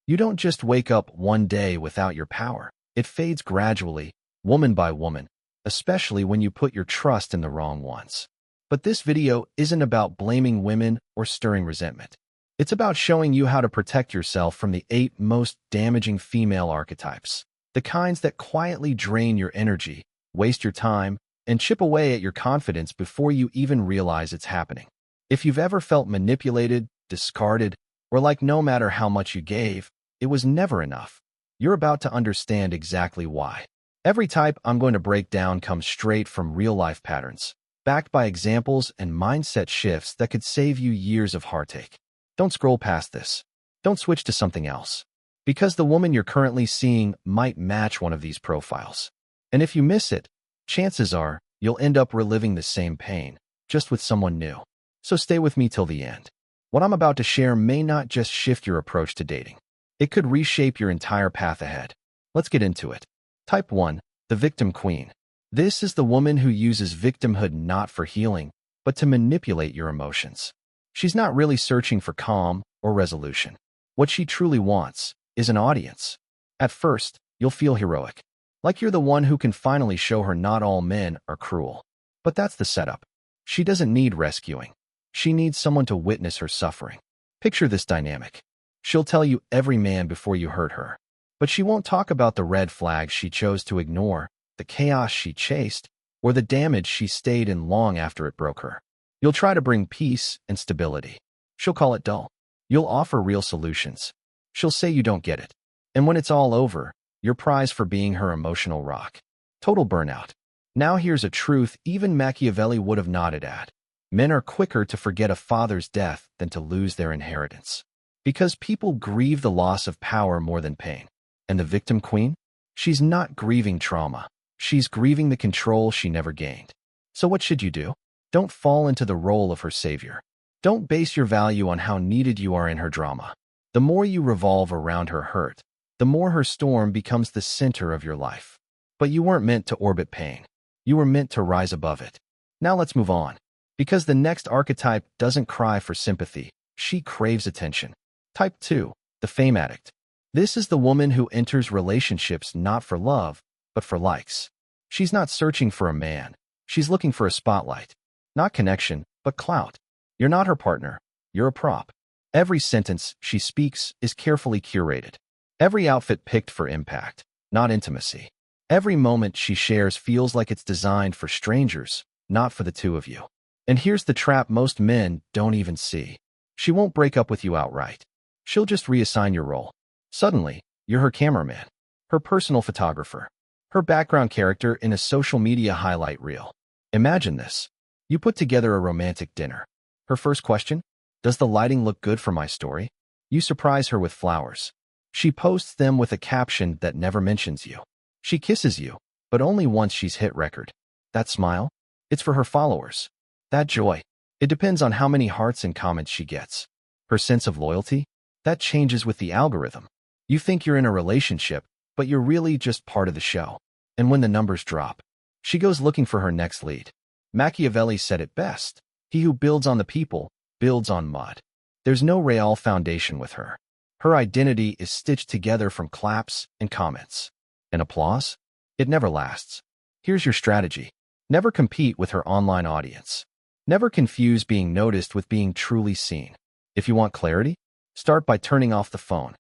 You don't just wake up one day without your power. It fades gradually, woman by woman, especially when you put your trust in the wrong ones. But this video isn't about blaming women or stirring resentment. It's about showing you how to protect yourself from the 8 most damaging female archetypes, the kinds that quietly drain your energy, waste your time, and chip away at your confidence before you even realize it's happening. If you've ever felt manipulated, discarded, or like no matter how much you gave, it was never enough, you're about to understand exactly why. Every type I'm going to break down comes straight from real-life patterns, backed by examples and mindset shifts that could save you years of heartache. Don't scroll past this. Don't switch to something else, because the woman you're currently seeing might match one of these profiles. And if you miss it, chances are you'll end up reliving the same pain, just with someone new. So stay with me till the end. What I'm about to share may not just shift your approach to dating. It could reshape your entire path ahead. Let's get into it. Type 1. The Victim Queen. This is the woman who uses victimhood not for healing, but to manipulate your emotions. She's not really searching for calm or resolution. What she truly wants is an audience. At first, you'll feel heroic, like you're the one who can finally show her not all men are cruel. But that's the setup. She doesn't need rescuing. She needs someone to witness her suffering. Picture this dynamic. She'll tell you every man before you hurt her, but she won't talk about the red flags she chose to ignore, the chaos she chased, or the damage she stayed in long after it broke her. You'll try to bring peace and stability. She'll call it dull. You'll offer real solutions. She'll say you don't get it. And when it's all over, your prize for being her emotional rock. Total burnout. Now here's a truth even Machiavelli would have nodded at. Men are quicker to forget a father's death than to lose their inheritance. Because people grieve the loss of power more than pain. And the victim queen? She's not grieving trauma. She's grieving the control she never gained. So what should you do? Don't fall into the role of her savior. Don't base your value on how needed you are in her drama. The more you revolve around her hurt, the more her storm becomes the center of your life. But you weren't meant to orbit pain. You were meant to rise above it. Now let's move on. Because the next archetype doesn't cry for sympathy, she craves attention. Type 2. The Fame Addict. This is the woman who enters relationships not for love, but for likes. She's not searching for a man. She's looking for a spotlight. Not connection, but clout. You're not her partner. You're a prop. Every sentence she speaks is carefully curated. Every outfit picked for impact, not intimacy. Every moment she shares feels like it's designed for strangers, not for the two of you. And here's the trap most men don't even see. She won't break up with you outright. She'll just reassign your role. Suddenly, you're her cameraman, her personal photographer, her background character in a social media highlight reel. Imagine this. You put together a romantic dinner. Her first question? Does the lighting look good for my story? You surprise her with flowers. She posts them with a caption that never mentions you. She kisses you, but only once she's hit record. That smile? It's for her followers. That joy? It depends on how many hearts and comments she gets. Her sense of loyalty? That changes with the algorithm. You think you're in a relationship, but you're really just part of the show. And when the numbers drop, she goes looking for her next lead. Machiavelli said it best. He who builds on the people, builds on mud. There's no real foundation with her. Her identity is stitched together from claps and comments. And applause? It never lasts. Here's your strategy. Never compete with her online audience. Never confuse being noticed with being truly seen. If you want clarity, start by turning off the phone.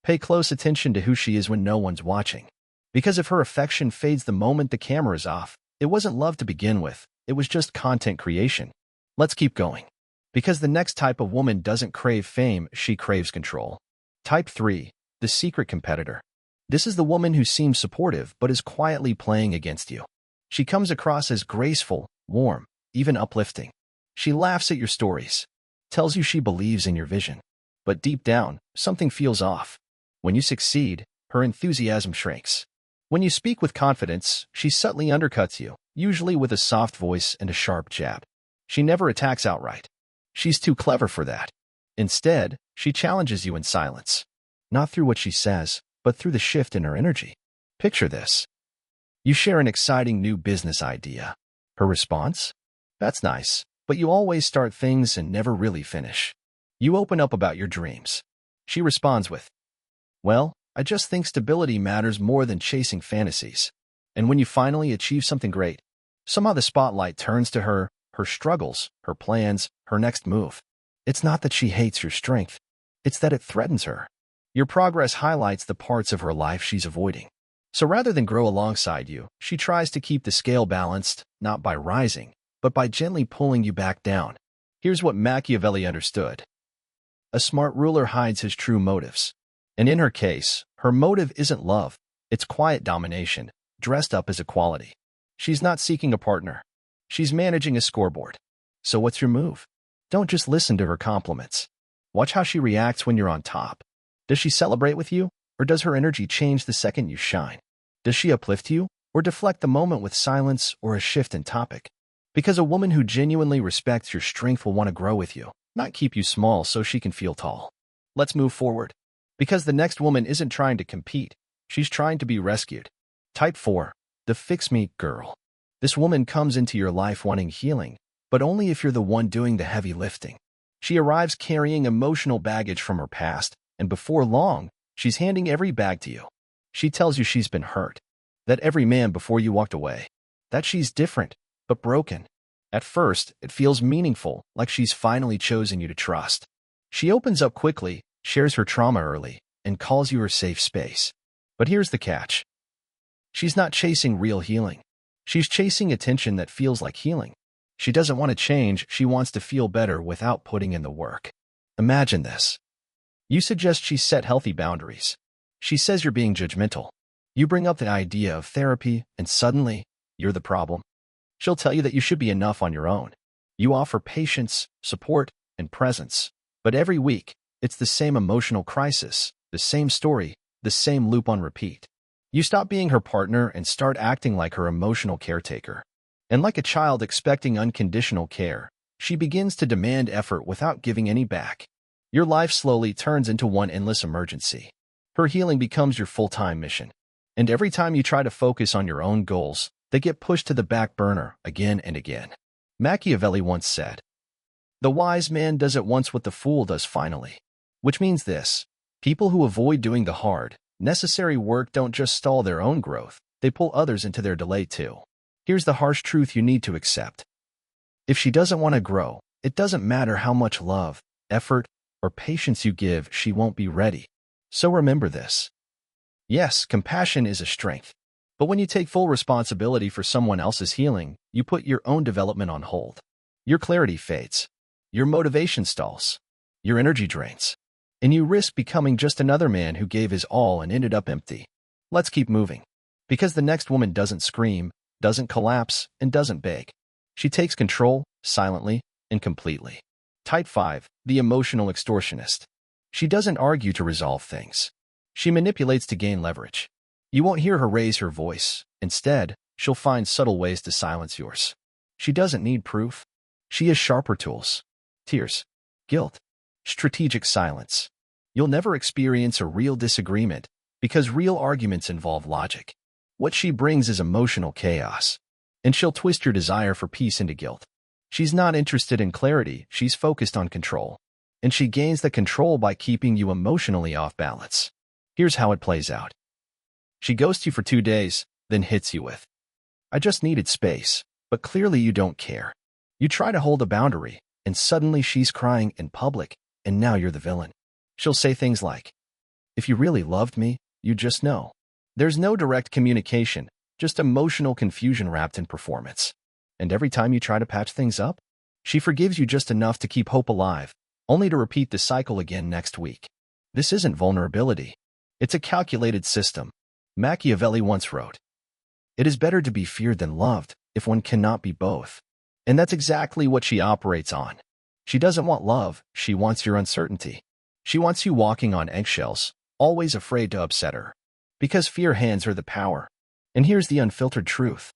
Pay close attention to who she is when no one's watching. Because if her affection fades the moment the camera is off, it wasn't love to begin with. It was just content creation. Let's keep going. Because the next type of woman doesn't crave fame, she craves control. Type 3. The Secret Competitor. This is the woman who seems supportive but is quietly playing against you. She comes across as graceful, warm, even uplifting. She laughs at your stories, tells you she believes in your vision. But deep down, something feels off. When you succeed, her enthusiasm shrinks. When you speak with confidence, she subtly undercuts you, usually with a soft voice and a sharp jab. She never attacks outright. She's too clever for that. Instead, she challenges you in silence. Not through what she says, but through the shift in her energy. Picture this. You share an exciting new business idea. Her response? That's nice, but you always start things and never really finish. You open up about your dreams. She responds with, Well, I just think stability matters more than chasing fantasies. And when you finally achieve something great, somehow the spotlight turns to her, her struggles, her plans, her next move. It's not that she hates your strength. It's that it threatens her. Your progress highlights the parts of her life she's avoiding. So rather than grow alongside you, she tries to keep the scale balanced, not by rising, but by gently pulling you back down. Here's what Machiavelli understood. A smart ruler hides his true motives. And in her case, her motive isn't love, it's quiet domination, dressed up as equality. She's not seeking a partner. She's managing a scoreboard. So what's your move? Don't just listen to her compliments. Watch how she reacts when you're on top. Does she celebrate with you, or does her energy change the second you shine? Does she uplift you, or deflect the moment with silence or a shift in topic? Because a woman who genuinely respects your strength will want to grow with you, not keep you small so she can feel tall. Let's move forward. Because the next woman isn't trying to compete, she's trying to be rescued. Type 4. The fix-me girl. This woman comes into your life wanting healing, but only if you're the one doing the heavy lifting. She arrives carrying emotional baggage from her past, and before long, she's handing every bag to you. She tells you she's been hurt, that every man before you walked away, that she's different, but broken. At first, it feels meaningful, like she's finally chosen you to trust. She opens up quickly, shares her trauma early, and calls you her safe space. But here's the catch. She's not chasing real healing. She's chasing attention that feels like healing. She doesn't want to change, she wants to feel better without putting in the work. Imagine this. You suggest she set healthy boundaries. She says you're being judgmental. You bring up the idea of therapy, and suddenly, you're the problem. She'll tell you that you should be enough on your own. You offer patience, support, and presence. But every week, it's the same emotional crisis, the same story, the same loop on repeat. You stop being her partner and start acting like her emotional caretaker. And like a child expecting unconditional care, she begins to demand effort without giving any back. Your life slowly turns into one endless emergency. Her healing becomes your full-time mission. And every time you try to focus on your own goals, they get pushed to the back burner again and again. Machiavelli once said, "The wise man does at once what the fool does finally." Which means this: people who avoid doing the hard, necessary work don't just stall their own growth, they pull others into their delay too. Here's the harsh truth you need to accept. If she doesn't want to grow, it doesn't matter how much love, effort, or patience you give, she won't be ready. So remember this. Yes, compassion is a strength. But when you take full responsibility for someone else's healing, you put your own development on hold. Your clarity fades. Your motivation stalls. Your energy drains. And you risk becoming just another man who gave his all and ended up empty. Let's keep moving. Because the next woman doesn't scream, doesn't collapse, and doesn't beg. She takes control, silently and completely. Type 5. The emotional extortionist. She doesn't argue to resolve things. She manipulates to gain leverage. You won't hear her raise her voice. Instead, she'll find subtle ways to silence yours. She doesn't need proof. She has sharper tools. Tears, guilt, strategic silence. You'll never experience a real disagreement because real arguments involve logic. What she brings is emotional chaos, and she'll twist your desire for peace into guilt. She's not interested in clarity, she's focused on control. And she gains the control by keeping you emotionally off balance. Here's how it plays out. She ghosts you for 2 days, then hits you with, "I just needed space," but clearly you don't care. You try to hold a boundary, and suddenly she's crying in public, and now you're the villain. She'll say things like, "If you really loved me, you'd just know." There's no direct communication, just emotional confusion wrapped in performance. And every time you try to patch things up, she forgives you just enough to keep hope alive, only to repeat the cycle again next week. This isn't vulnerability. It's a calculated system. Machiavelli once wrote, "It is better to be feared than loved if one cannot be both." And that's exactly what she operates on. She doesn't want love, she wants your uncertainty. She wants you walking on eggshells, always afraid to upset her. Because fear hands her the power. And here's the unfiltered truth.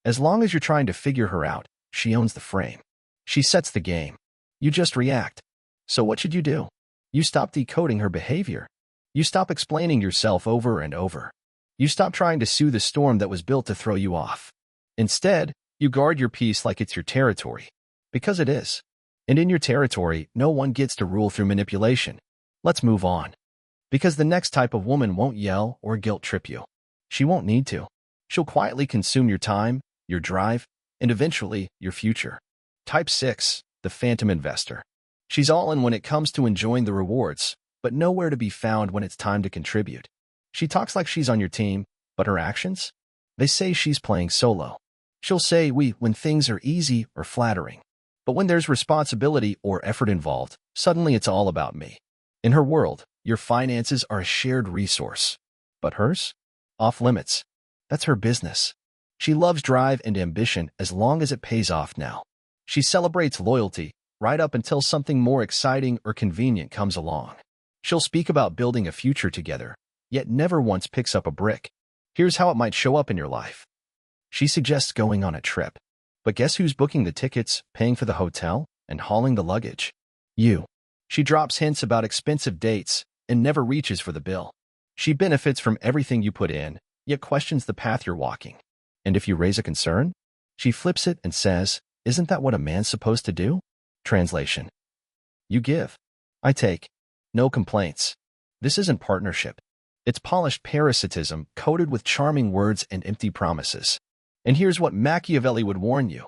As long as you're trying to figure her out, she owns the frame. She sets the game. You just react. So what should you do? You stop decoding her behavior. You stop explaining yourself over and over. You stop trying to soothe the storm that was built to throw you off. Instead, you guard your peace like it's your territory. Because it is. And in your territory, no one gets to rule through manipulation. Let's move on. Because the next type of woman won't yell or guilt trip you. She won't need to. She'll quietly consume your time, your drive, and eventually your future. Type 6, the phantom investor. She's all in when it comes to enjoying the rewards, but nowhere to be found when it's time to contribute. She talks like she's on your team, but her actions? They say she's playing solo. She'll say we when things are easy or flattering. But when there's responsibility or effort involved, suddenly it's all about me. In her world, your finances are a shared resource. But hers? Off limits. That's her business. She loves drive and ambition as long as it pays off now. She celebrates loyalty right up until something more exciting or convenient comes along. She'll speak about building a future together, yet never once picks up a brick. Here's how it might show up in your life. She suggests going on a trip. But guess who's booking the tickets, paying for the hotel, and hauling the luggage? You. She drops hints about expensive dates and never reaches for the bill. She benefits from everything you put in, yet questions the path you're walking. And if you raise a concern, she flips it and says, "Isn't that what a man's supposed to do?" Translation. You give. I take. No complaints. This isn't partnership. It's polished parasitism coated with charming words and empty promises. And here's what Machiavelli would warn you.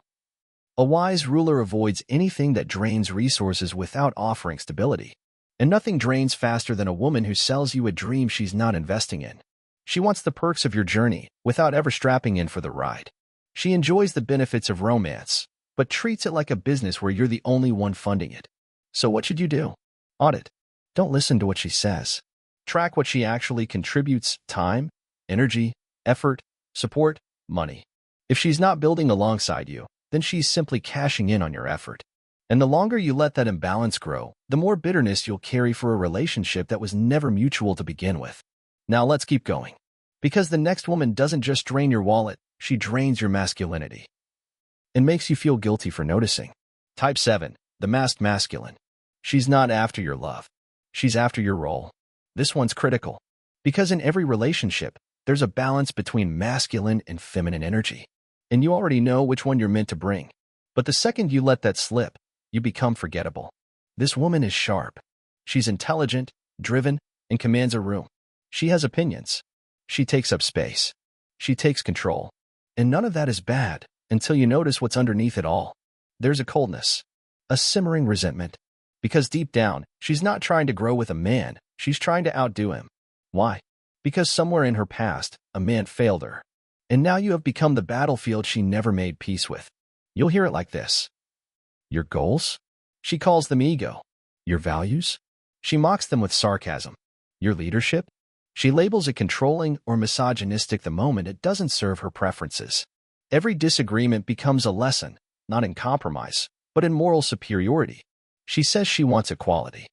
A wise ruler avoids anything that drains resources without offering stability. And nothing drains faster than a woman who sells you a dream she's not investing in. She wants the perks of your journey without ever strapping in for the ride. She enjoys the benefits of romance, but treats it like a business where you're the only one funding it. So what should you do? Audit. Don't listen to what she says. Track what she actually contributes: time, energy, effort, support, money. If she's not building alongside you, then she's simply cashing in on your effort. And the longer you let that imbalance grow, the more bitterness you'll carry for a relationship that was never mutual to begin with. Now let's keep going. Because the next woman doesn't just drain your wallet, she drains your masculinity. And makes you feel guilty for noticing. Type 7, the masked masculine. She's not after your love. She's after your role. This one's critical. Because in every relationship, there's a balance between masculine and feminine energy. And you already know which one you're meant to bring. But the second you let that slip, you become forgettable. This woman is sharp. She's intelligent, driven, and commands a room. She has opinions. She takes up space. She takes control. And none of that is bad until you notice what's underneath it all. There's a coldness, a simmering resentment. Because deep down, she's not trying to grow with a man, she's trying to outdo him. Why? Because somewhere in her past, a man failed her. And now you have become the battlefield she never made peace with. You'll hear it like this. Your goals? She calls them ego. Your values? She mocks them with sarcasm. Your leadership? She labels it controlling or misogynistic the moment it doesn't serve her preferences. Every disagreement becomes a lesson, not in compromise, but in moral superiority. She says she wants equality.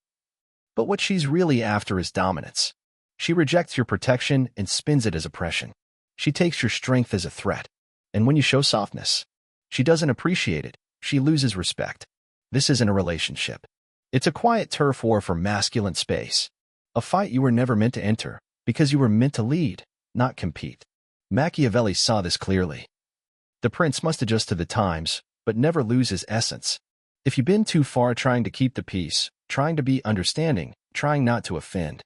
But what she's really after is dominance. She rejects your protection and spins it as oppression. She takes your strength as a threat. And when you show softness, she doesn't appreciate it. She loses respect. This isn't a relationship. It's a quiet turf war for masculine space. A fight you were never meant to enter because you were meant to lead, not compete. Machiavelli saw this clearly. The prince must adjust to the times, but never lose his essence. If you've been too far trying to keep the peace, trying to be understanding, trying not to offend,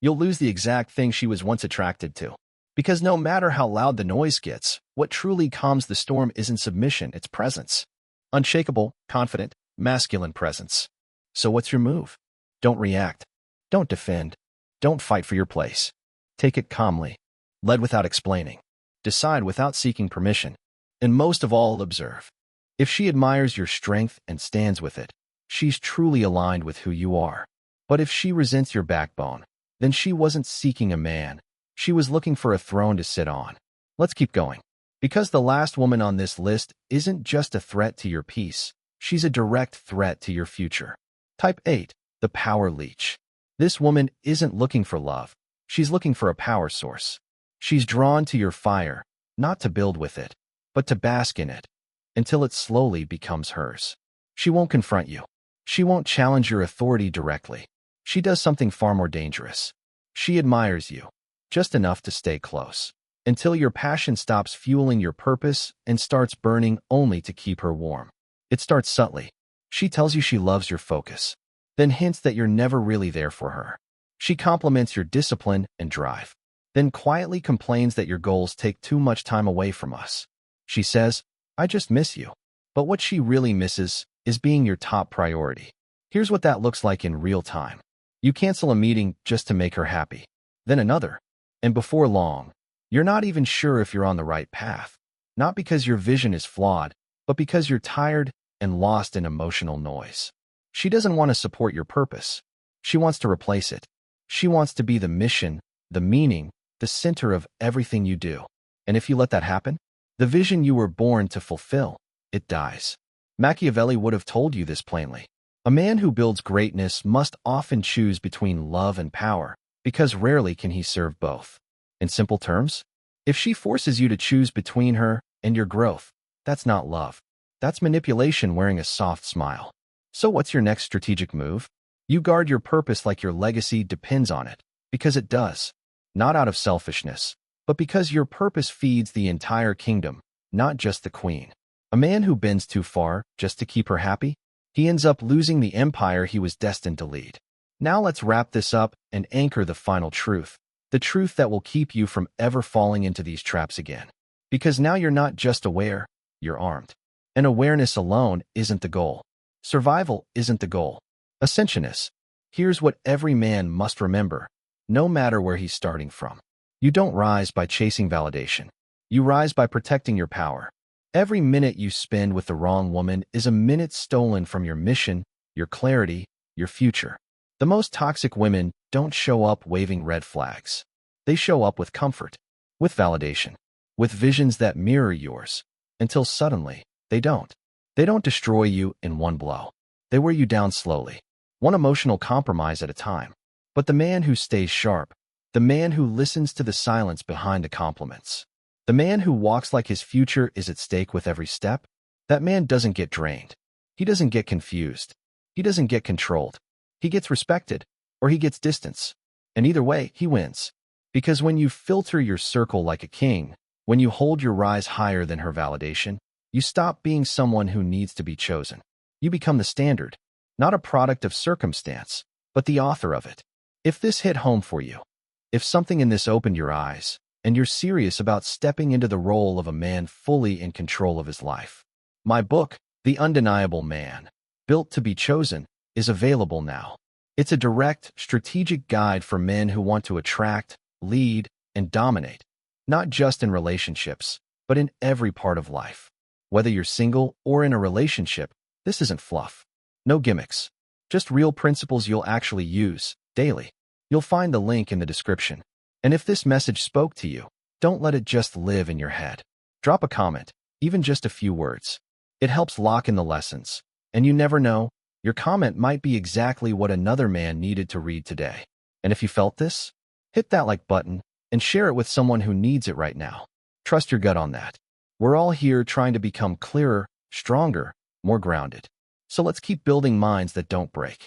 you'll lose the exact thing she was once attracted to. Because no matter how loud the noise gets, what truly calms the storm isn't submission, it's presence. Unshakable, confident, masculine presence. So what's your move? Don't react. Don't defend. Don't fight for your place. Take it calmly. Lead without explaining. Decide without seeking permission. And most of all, observe. If she admires your strength and stands with it, she's truly aligned with who you are. But if she resents your backbone, then she wasn't seeking a man. She was looking for a throne to sit on. Let's keep going. Because the last woman on this list isn't just a threat to your peace, she's a direct threat to your future. Type 8, the power leech. This woman isn't looking for love. She's looking for a power source. She's drawn to your fire, not to build with it, but to bask in it, until it slowly becomes hers. She won't confront you. She won't challenge your authority directly. She does something far more dangerous. She admires you, just enough to stay close, until your passion stops fueling your purpose and starts burning only to keep her warm. It starts subtly. She tells you she loves your focus, then hints that you're never really there for her. She compliments your discipline and drive, then quietly complains that your goals take too much time away from us. She says, "I just miss you." But what she really misses is being your top priority. Here's what that looks like in real time. You cancel a meeting just to make her happy, then another, and before long, you're not even sure if you're on the right path. Not because your vision is flawed, but because you're tired and lost in emotional noise. She doesn't want to support your purpose. She wants to replace it. She wants to be the mission, the meaning, the center of everything you do. And if you let that happen, the vision you were born to fulfill, it dies. Machiavelli would have told you this plainly. A man who builds greatness must often choose between love and power, because rarely can he serve both. In simple terms, if she forces you to choose between her and your growth, that's not love. That's manipulation wearing a soft smile. So what's your next strategic move? You guard your purpose like your legacy depends on it, because it does. Not out of selfishness, but because your purpose feeds the entire kingdom, not just the queen. A man who bends too far just to keep her happy, he ends up losing the empire he was destined to lead. Now let's wrap this up and anchor the final truth, the truth that will keep you from ever falling into these traps again. Because now you're not just aware, you're armed. And awareness alone isn't the goal. Survival isn't the goal. Ascension is. Here's what every man must remember, no matter where he's starting from. You don't rise by chasing validation. You rise by protecting your power. Every minute you spend with the wrong woman is a minute stolen from your mission, your clarity, your future. The most toxic women don't show up waving red flags. They show up with comfort, with validation, with visions that mirror yours, until suddenly, they don't. They don't destroy you in one blow. They wear you down slowly, one emotional compromise at a time. But the man who stays sharp, the man who listens to the silence behind the compliments, the man who walks like his future is at stake with every step, that man doesn't get drained. He doesn't get confused. He doesn't get controlled. He gets respected, or he gets distance. And either way, he wins. Because when you filter your circle like a king, when you hold your rise higher than her validation, you stop being someone who needs to be chosen. You become the standard, not a product of circumstance, but the author of it. If this hit home for you, if something in this opened your eyes, and you're serious about stepping into the role of a man fully in control of his life, my book, The Undeniable Man, Built to be Chosen, is available now. It's a direct, strategic guide for men who want to attract, lead, and dominate, not just in relationships, but in every part of life. Whether you're single or in a relationship, this isn't fluff. No gimmicks. Just real principles you'll actually use daily. You'll find the link in the description. And if this message spoke to you, don't let it just live in your head. Drop a comment, even just a few words. It helps lock in the lessons. And you never know, your comment might be exactly what another man needed to read today. And if you felt this, hit that like button and share it with someone who needs it right now. Trust your gut on that. We're all here trying to become clearer, stronger, more grounded. So let's keep building minds that don't break.